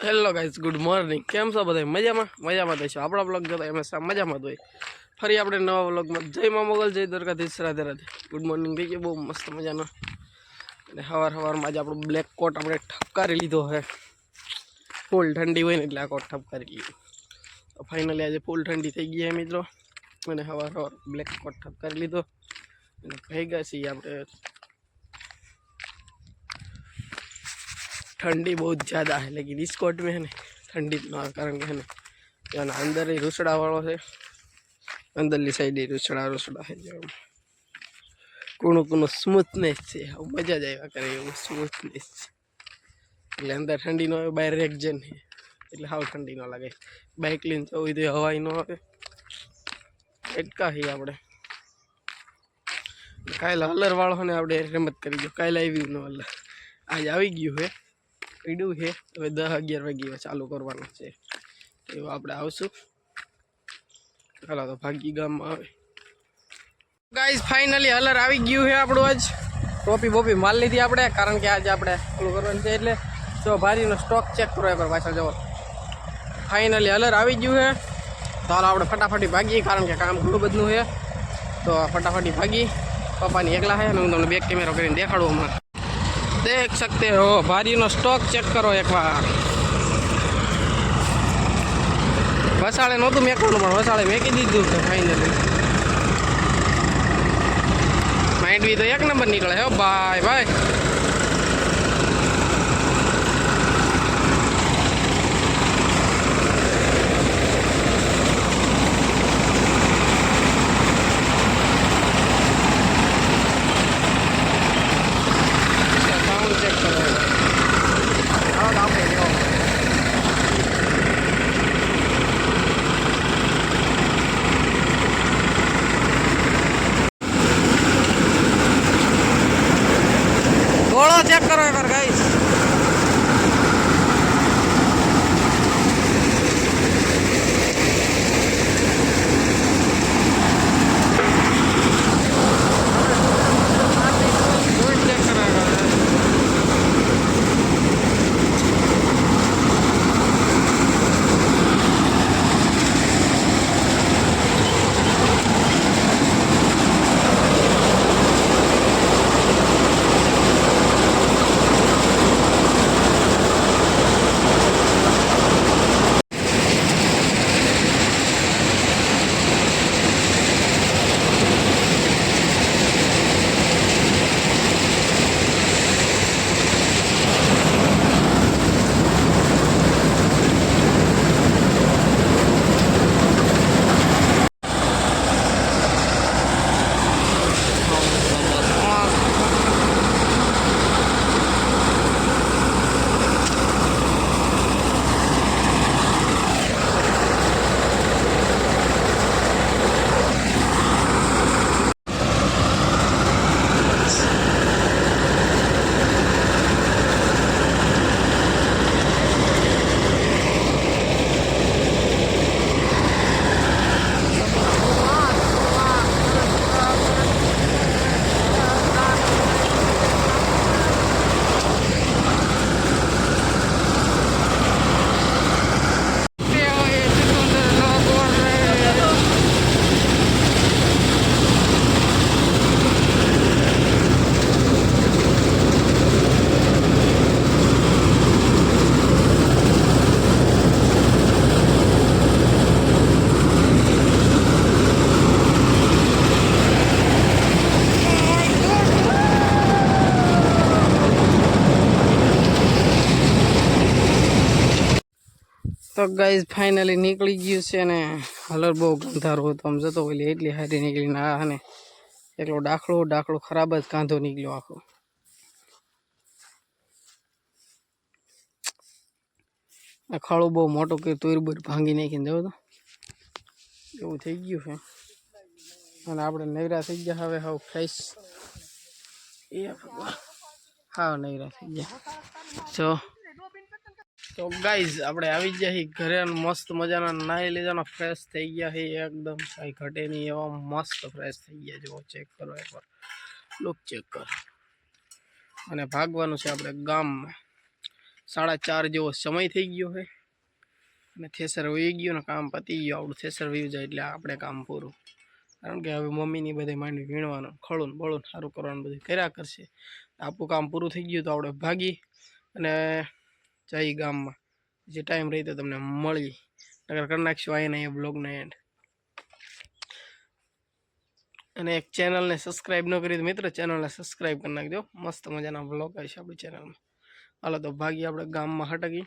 Hello guys, good morning. કેમ છો બધા? મજામાં થઈશું. આપણા બ્લોગ જોતા હંમેશા મજામાં જ હોય. ફરી આપણે નવા બ્લોગમાં જય મા મોગલ, જય દ્વારકાધીશ, રાધે રાધે. ગુડ મોર્નિંગ થઈ ગયું, બહુ મસ્ત મજાનો. અને સવારમાં આજે આપણો બ્લેક કોટ આપણે ઠપકારી લીધો છે. ફૂલ ઠંડી હોય ને એટલે આ કોટ ઠપકારી લીધો. તો ફાઇનલી આજે ફૂલ ઠંડી થઈ ગઈ છે મિત્રો. અને સવાર બ્લેક કોટ ઠપકારી લીધો. અને ભેગા છીએ આપણે. ठंडी बहुत ज़्यादा है, लेकिन इस कोट में है ना ठंडी ना कारण है ना यहाँ अंदर ही रूसड़ा वालों से अंदरली साइड ही रूसड़ा है जो कोनो स्मूथनेस से मजा जाएगा करे वो स्मूथनेस એટલે અંદર ઠંડી ન આવે, બહાર રેકજન છે એટલે હાવ ઠંડી ન લાગે. બાઇક લઈને જવું તો હવાઈ ન આવે એટલા હી આપણે. કાલે હલર વાળો ને આપણે રમત કરી દો. કાલે આવ્યું ન હલર, આજે આવી ગયું છે. પીડું છે હવે 10-11 વાગે ચાલુ કરવાનું છે. એવું આપણે આવશું. ચાલો તો ભાગી ગામમાં આવે. ગાઈઝ ફાઇનલી હલર આવી ગયું છે આપણું. આજ ટોપી બોપી માલ લીધી આપણે, કારણ કે આજે આપણે ચાલુ કરવાનું છે. એટલે જો ભારીનો સ્ટોક ચેક કરો એકવાર પાછળ જવો. ફાઇનલી હલર આવી ગયું છે. તો હાલો આપણે ફટાફટી ભાગીએ, કારણ કે કામ ઘણું બધું છે. તો ફટાફટી ભાગી. પપ્પાની એકલા છે અને હું તમને બેક કેમેરો કરીને દેખાડું. હમણાં देख सकते हो भारी नो स्टॉक चेक करो एक बार. वसाड़े नहोतुं मेकવાનું પણ વસાડે મેકી દીધું છે ફાઇનલી. માંડવી તો એક નંબર નીકળે હો ભાઈ ભાઈ. चेक करो एक बार गाइस. તો ગાઈઝ ફાઇનલી નીકળી ગયું છે ને હલર બહુ ગંધારો હતો. આમ જતો એટલે એટલી હારી નીકળીને આ ને એકલો ડાખલો ખરાબ જ કાંધો નીકળ્યો આખો. આ ખાડો બહુ મોટો કર્યો, તુરબુર ભાંગી નાખીને જવો તો એવું થઈ ગયું છે. અને આપણે નવરા થઈ ગયા હવે, હાવ ફ્રેશ. એ હાવ નવરા થઈ ગયા. તો ગાઈઝ આપણે આવી ગયા છીએ ઘરે. મસ્ત મજાના નાહી લીધાનો, ફ્રેશ થઈ ગયા છે એકદમ. કાંઈ ઘટે નહીં એવા મસ્ત ફ્રેશ થઈ ગયા. જો ચેક કરો એકવાર, લુક ચેક કરો. અને ભાગવાનું છે આપણે ગામમાં. 4:30 જેવો સમય થઈ ગયો છે અને થેસર વહી ગયું ને કામ પતી ગયું. આપણું થેસર વહી જાય એટલે આપણે કામ પૂરું. કારણ કે હવે મમ્મીની બધે માંડી વીણવાનું, ખળું બળું સારું કરવાનું બધું કર્યા કરશે. આપણું કામ પૂરું થઈ ગયું તો આપણે ભાગી અને જઈ ગામમાં. જે ટાઈમ રહી તો તમને મળી નગર કરી નાખશું અહીંયા બ્લોગને એન્ડ. અને એક ચેનલને સબસ્ક્રાઈબ ન કરી તો મિત્ર ચેનલને સબસ્ક્રાઈબ કરી નાખજો. મસ્ત મજાના બ્લોગ આવશે આપણી ચેનલમાં. હાલો તો ભાગી આપણે ગામમાં હટકી.